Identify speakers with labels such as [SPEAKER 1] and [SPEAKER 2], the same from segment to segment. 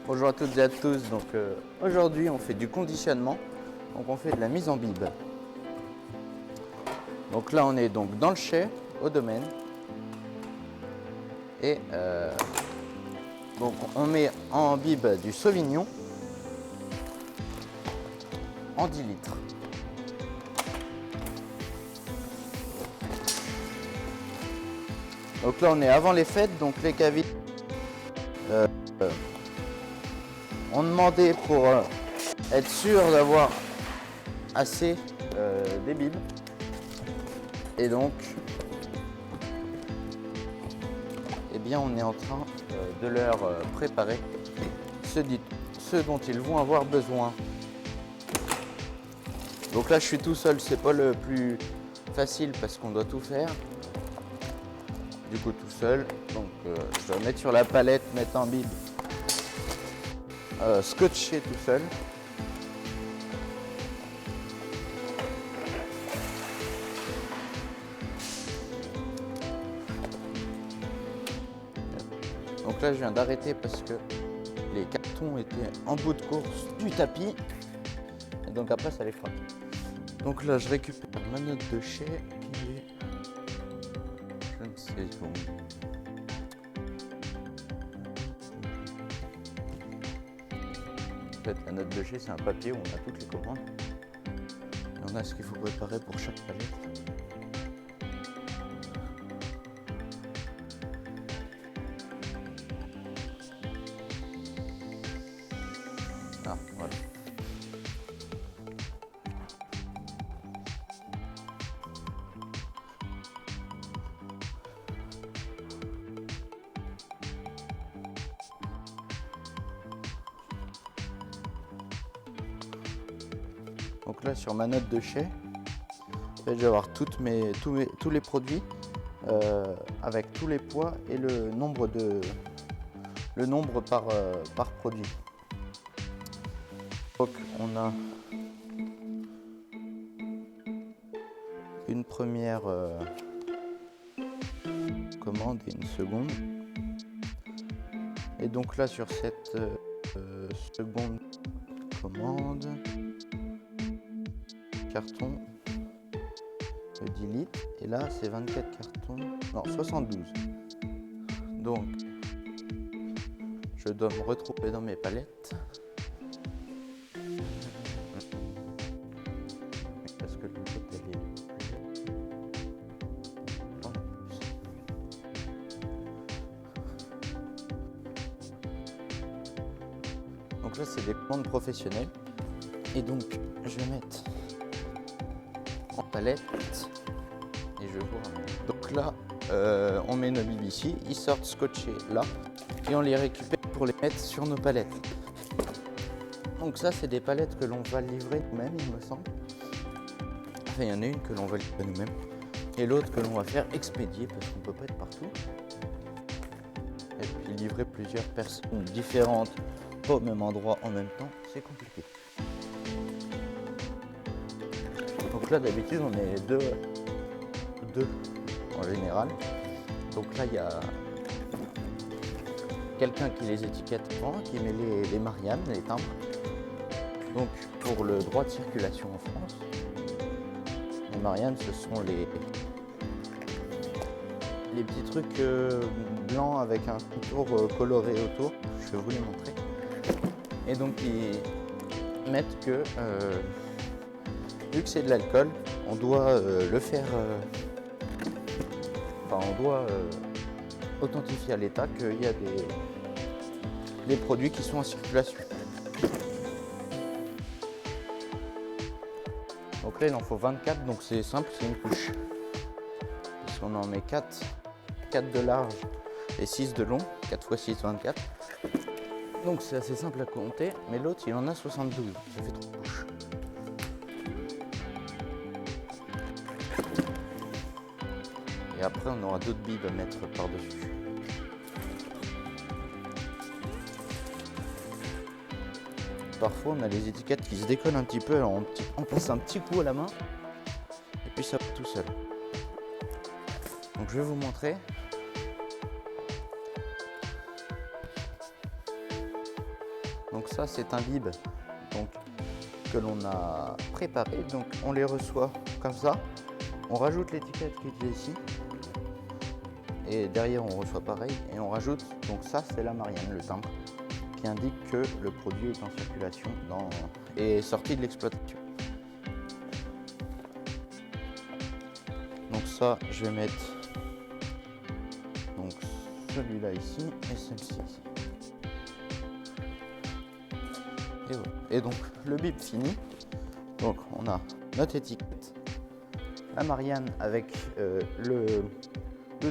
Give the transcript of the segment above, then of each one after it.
[SPEAKER 1] Bonjour à toutes et à tous. Donc aujourd'hui on fait du conditionnement, donc on fait de la mise en bib. Donc là on est donc dans le chai au domaine et donc on met en bib du Sauvignon en 10 litres. Donc là on est avant les fêtes, donc les cavistes ont demandé pour être sûr d'avoir assez des bibs. Et donc, eh bien, on est en train de leur préparer ce dont ils vont avoir besoin. Donc là, je suis tout seul, c'est pas le plus facile parce qu'on doit tout faire. Du coup, tout seul. Donc, je dois mettre sur la palette, mettre un bib, scotché tout seul. Donc là, je viens d'arrêter parce que les cartons étaient en bout de course du tapis. Et donc après, ça les fera. Donc là, je récupère ma note de chai qui est... Je ne sais où. En fait, la note de chai, c'est un papier où on a toutes les commandes. Et on a ce qu'il faut préparer pour chaque palette. Ah, voilà. Donc là, sur ma note de chai, je vais avoir tous les produits avec tous les poids et le nombre par produit. Donc on a une première commande et une seconde. Et donc là sur cette seconde commande, carton de 10 litres. Et là c'est 24 cartons, non 72. Donc je dois me retrouver dans mes palettes. Parce que le côté est... Donc là c'est des commandes professionnelles. Et donc je vais mettre en palette et je vous ramène. Donc là on met nos bibs ici, ils sortent scotchés là et on les récupère pour les mettre sur nos palettes. Donc ça c'est des palettes que l'on va livrer nous-mêmes, il me semble. Enfin il y en a une que l'on va livrer nous-mêmes et l'autre que l'on va faire expédier parce qu'on ne peut pas être partout. Et puis livrer plusieurs personnes différentes pas au même endroit en même temps, c'est compliqué. Donc là d'habitude on est deux en général. Donc là il y a quelqu'un qui les étiquette avant, qui met les Marianne, les timbres. Donc pour le droit de circulation en France, les Marianne ce sont les petits trucs blancs avec un contour coloré autour. Je vais vous les montrer. Et donc ils mettent que vu que c'est de l'alcool, on doit le faire, on doit authentifier à l'État qu'il y a des produits qui sont en circulation. Donc là il en faut 24, donc c'est simple, c'est une couche. Parce qu'on en met 4 de large et 6 de long, 4 x 6, 24. Donc c'est assez simple à compter, mais l'autre il en a 72, ça fait 3 couches. Et après on aura d'autres bibs à mettre par-dessus. Parfois on a les étiquettes qui se décollent un petit peu, alors on passe un petit coup à la main et puis ça va tout seul. Donc je vais vous montrer. ça c'est un bib donc, que l'on a préparé. Donc on les reçoit comme ça. On rajoute l'étiquette qui est ici. Et derrière on reçoit pareil et on rajoute, donc ça c'est la Marianne, le timbre, qui indique que le produit est en circulation et sorti de l'exploitation. Donc ça je vais mettre donc celui-là ici et celui-ci ici. Et voilà. Et donc le bib fini, donc on a notre étiquette, la Marianne avec le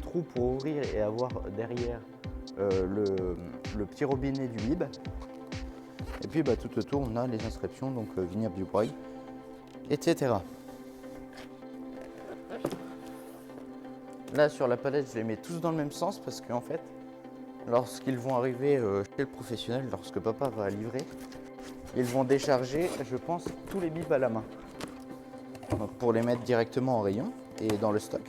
[SPEAKER 1] trou pour ouvrir et avoir derrière le petit robinet du bib. Et puis tout autour on a les inscriptions, donc vignoble du Breuil, etc. Là sur la palette je les mets tous dans le même sens parce qu'en fait lorsqu'ils vont arriver chez le professionnel, lorsque papa va livrer, ils vont décharger, je pense, tous les bibs à la main. Donc pour les mettre directement en rayon et dans le stock.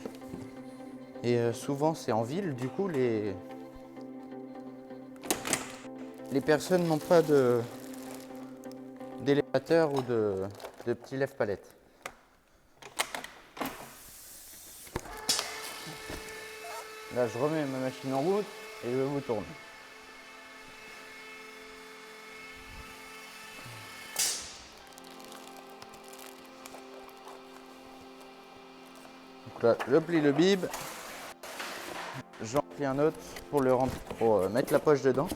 [SPEAKER 1] Et souvent c'est en ville, du coup les personnes n'ont pas d'élévateur ou de petits lève-palettes. Là je remets ma machine en route et je vous tourne. Donc là je plie le bib. J'en plie un autre pour mettre la poche dedans.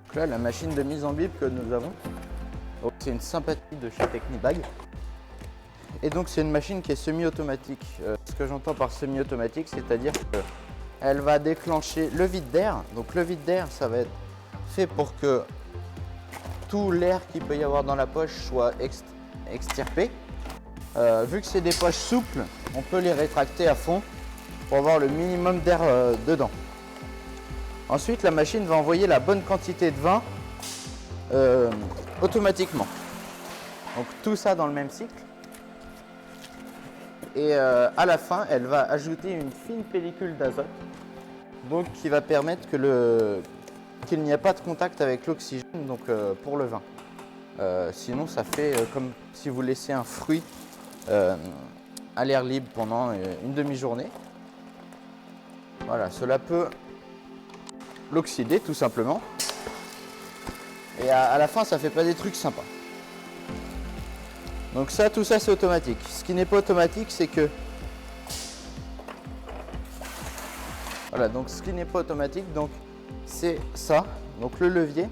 [SPEAKER 1] Donc là, la machine de mise en bib que nous avons, c'est une sympathie de chez Technibag. Et donc c'est une machine qui est semi-automatique. Ce que j'entends par semi-automatique, c'est-à-dire qu'elle va déclencher le vide d'air. Donc le vide d'air, ça va être fait pour que tout l'air qu'il peut y avoir dans la poche soit extirpé. Vu que c'est des poches souples, on peut les rétracter à fond pour avoir le minimum d'air dedans. Ensuite, la machine va envoyer la bonne quantité de vin automatiquement. Donc tout ça dans le même cycle. Et à la fin, elle va ajouter une fine pellicule d'azote, donc qui va permettre qu'il n'y ait pas de contact avec l'oxygène pour le vin. Sinon, ça fait comme si vous laissez un fruit à l'air libre pendant une demi-journée. Voilà, cela peut l'oxyder tout simplement. Et à la fin, ça fait pas des trucs sympas. Donc ça, tout ça, c'est automatique. Ce qui n'est pas automatique, c'est que... Voilà, donc ce qui n'est pas automatique, donc c'est ça. Donc le levier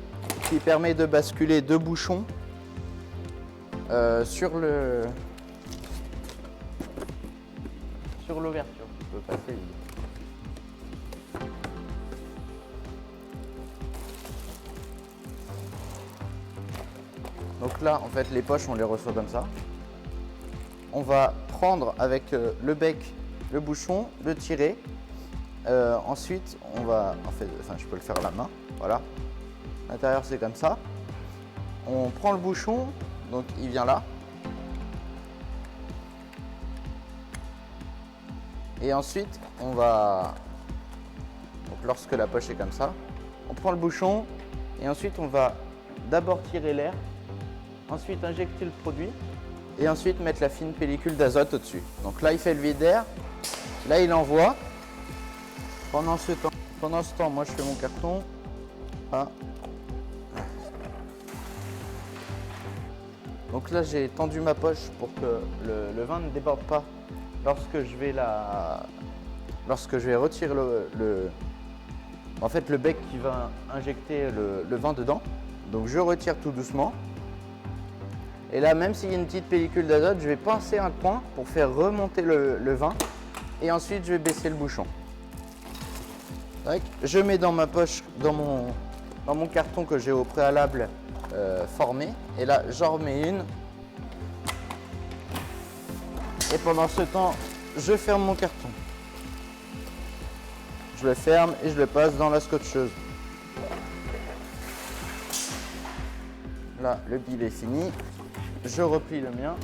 [SPEAKER 1] qui permet de basculer deux bouchons sur l'ouverture. Je peux passer vite. Donc là, en fait, les poches, on les reçoit comme ça. On va prendre avec le bec, le bouchon, le tirer. Ensuite, on va, je peux le faire à la main, voilà. L'intérieur, c'est comme ça. On prend le bouchon, donc il vient là. Et ensuite, on va, donc lorsque la poche est comme ça, on prend le bouchon et ensuite on va d'abord tirer l'air. Ensuite injecter le produit et ensuite mettre la fine pellicule d'azote au-dessus. Donc là il fait le vide d'air, là il envoie. Pendant ce temps, moi je fais mon carton. Ah. Donc là j'ai tendu ma poche pour que le vin ne déborde pas lorsque je vais retirer le bec qui va injecter le vin dedans. Donc je retire tout doucement. Et là, même s'il y a une petite pellicule d'azote, je vais pincer un coin pour faire remonter le vin. Et ensuite, je vais baisser le bouchon. Je mets dans ma poche, dans mon carton que j'ai au préalable formé. Et là, j'en remets une. Et pendant ce temps, je ferme mon carton. Je le ferme et je le passe dans la scotcheuse. Là, le bib est fini. Je replie le mien.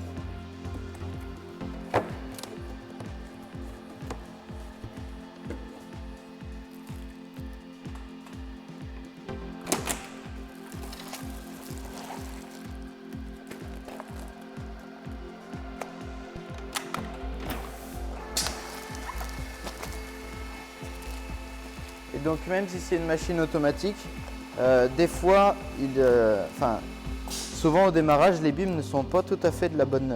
[SPEAKER 1] Et donc même si c'est une machine automatique, des fois, souvent au démarrage, les bibs ne sont pas tout à fait de la bonne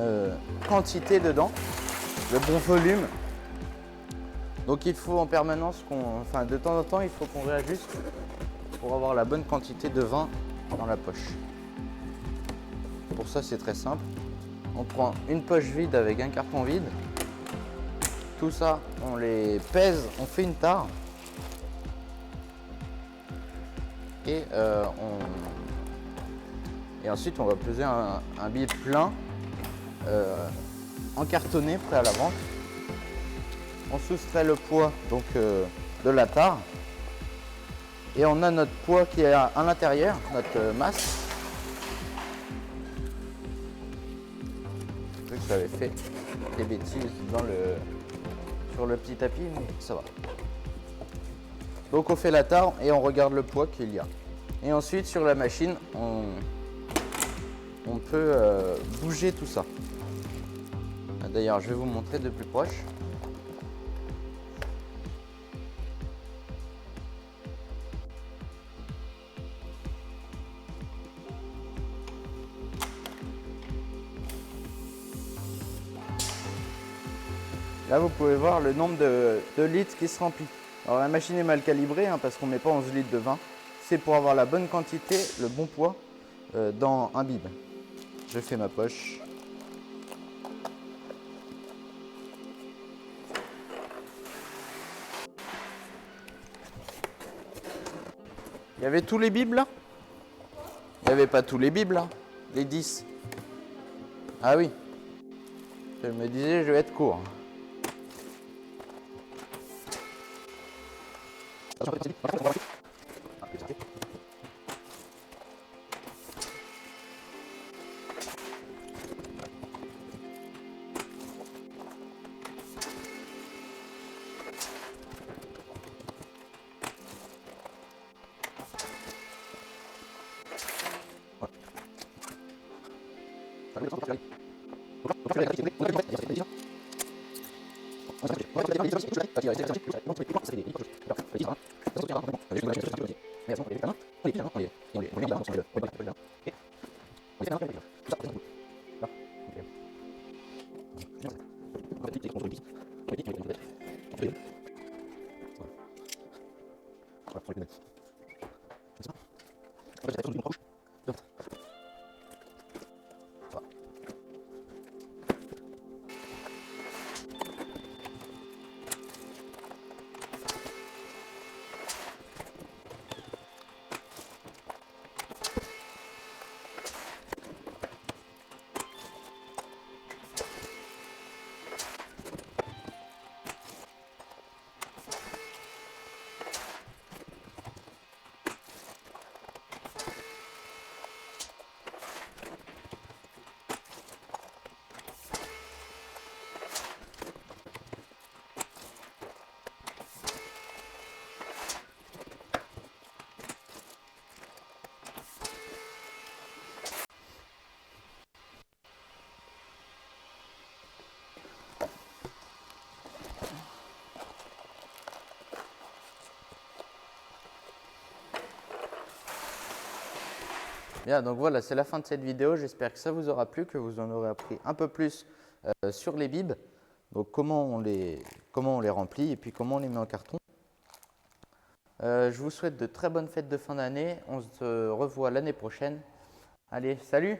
[SPEAKER 1] quantité dedans, le bon volume. Donc il faut en permanence de temps en temps, il faut qu'on réajuste pour avoir la bonne quantité de vin dans la poche. Pour ça, c'est très simple. On prend une poche vide avec un carton vide. Tout ça, on les pèse, on fait une tare. Et ensuite, on va peser un bib plein, encartonné, prêt à la vente. On soustrait le poids donc, de la tare. Et on a notre poids qui est à l'intérieur, notre masse. Je sais que j'avais fait des bêtises sur le petit tapis, mais ça va. Donc on fait la tare et on regarde le poids qu'il y a. Et ensuite sur la machine, on peut bouger tout ça. D'ailleurs, je vais vous montrer de plus proche. Là, vous pouvez voir le nombre de litres qui se remplit. Alors la machine est mal calibrée parce qu'on ne met pas 11 litres de vin. C'est pour avoir la bonne quantité, le bon poids dans un bib. Je fais ma poche. Il y avait tous les bibs là? Il n'y avait pas tous les bibs là? Les 10? Ah oui. Je me disais, je vais être court. Bien, donc voilà, c'est la fin de cette vidéo. J'espère que ça vous aura plu, que vous en aurez appris un peu plus sur les bibs. Donc comment on les remplit et puis comment on les met en carton. Je vous souhaite de très bonnes fêtes de fin d'année. On se revoit l'année prochaine. Allez, salut!